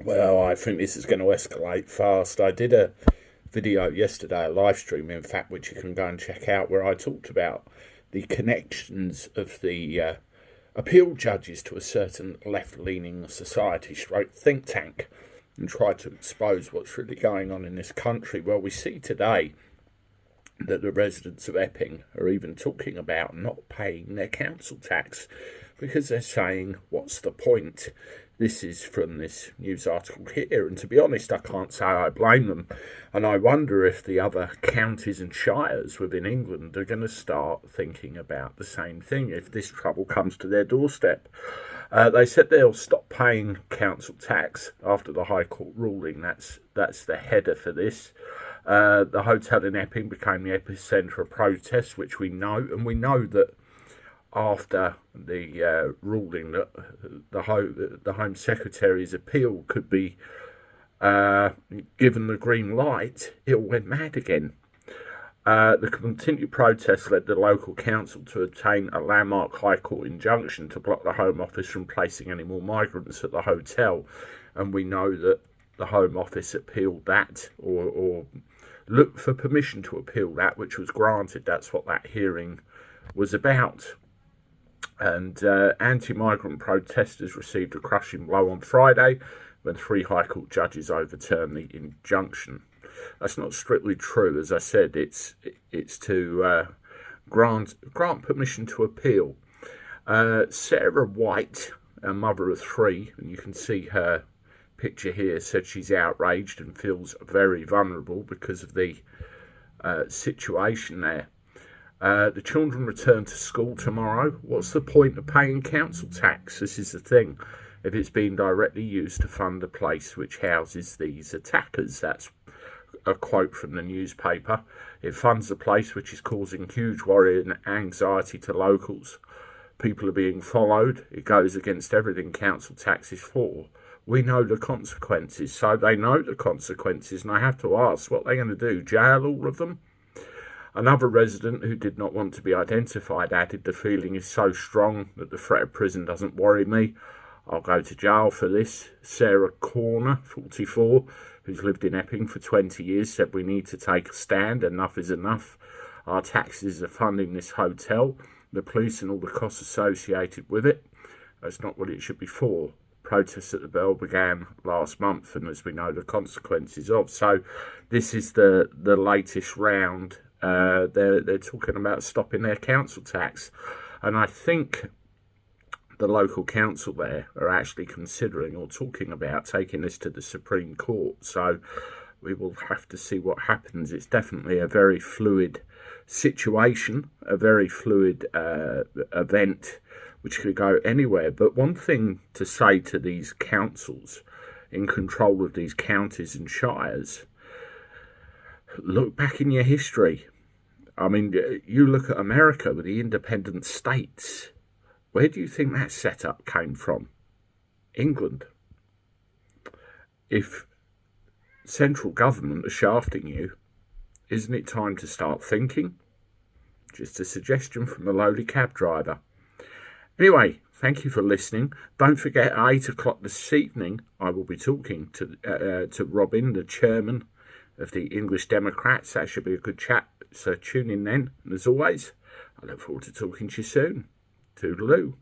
Well, I think this is going to escalate fast. I did a video yesterday, a live stream, in fact, which you can go and check out, where I talked about the connections of the appeal judges to a certain left-leaning society stroke think tank, and tried to expose what's really going on in this country. Well, we see today that the residents of Epping are even talking about not paying their council tax because they're saying, what's the point? This is from this news article here, and to be honest, I can't say I blame them. And I wonder if the other counties and shires within England are going to start thinking about the same thing if this trouble comes to their doorstep. They said they'll stop paying council tax after the High Court ruling. That's the header for this. The hotel in Epping became the epicentre of protests, which we know, and we know that after the ruling that the Home Secretary's appeal could be given the green light, it all went mad again. The continued protests led the local council to obtain a landmark High Court injunction to block the Home Office from placing any more migrants at the hotel, and we know that the Home Office appealed that, or looked for permission to appeal that, which was granted. That's what that hearing was about. And anti-migrant protesters received a crushing blow on Friday when 3 High Court judges overturned the injunction. That's not strictly true. As I said, it's to grant permission to appeal. Sarah White, a mother of 3, and you can see her picture here, said she's outraged and feels very vulnerable because of the situation there. The children return to school tomorrow. What's the point of paying council tax? This is the thing. If it's being directly used to fund a place which houses these attackers, that's a quote from the newspaper. It funds a place which is causing huge worry and anxiety to locals. People are being followed. It goes against everything council tax is for. We know the consequences, so they know the consequences, and I have to ask, what are they going to do? Jail all of them? Another resident who did not want to be identified added, the feeling is so strong that the threat of prison doesn't worry me. I'll go to jail for this. Sarah Corner, 44, who's lived in Epping for 20 years, said we need to take a stand. Enough is enough. Our taxes are funding this hotel, the police and all the costs associated with it. That's not what it should be for. Protests at the Bell began last month, and as we know, the consequences of. So this is the latest round. They're talking about stopping their council tax, and I think the local council there are actually considering or talking about taking this to the Supreme Court. So we will have to see what happens. It's definitely a very fluid situation, a very fluid event, which could go anywhere. But one thing to say to these councils in control of these counties and shires, look back in your history. I mean, you look at America with the independent states. Where do you think that setup came from? England. If central government are shafting you, isn't it time to start thinking? Just a suggestion from a lowly cab driver. Anyway, thank you for listening. Don't forget, at 8 o'clock this evening, I will be talking to Robin, the chairman of the English Democrats. That should be a good chat, so tune in then. And as always, I look forward to talking to you soon. Toodaloo.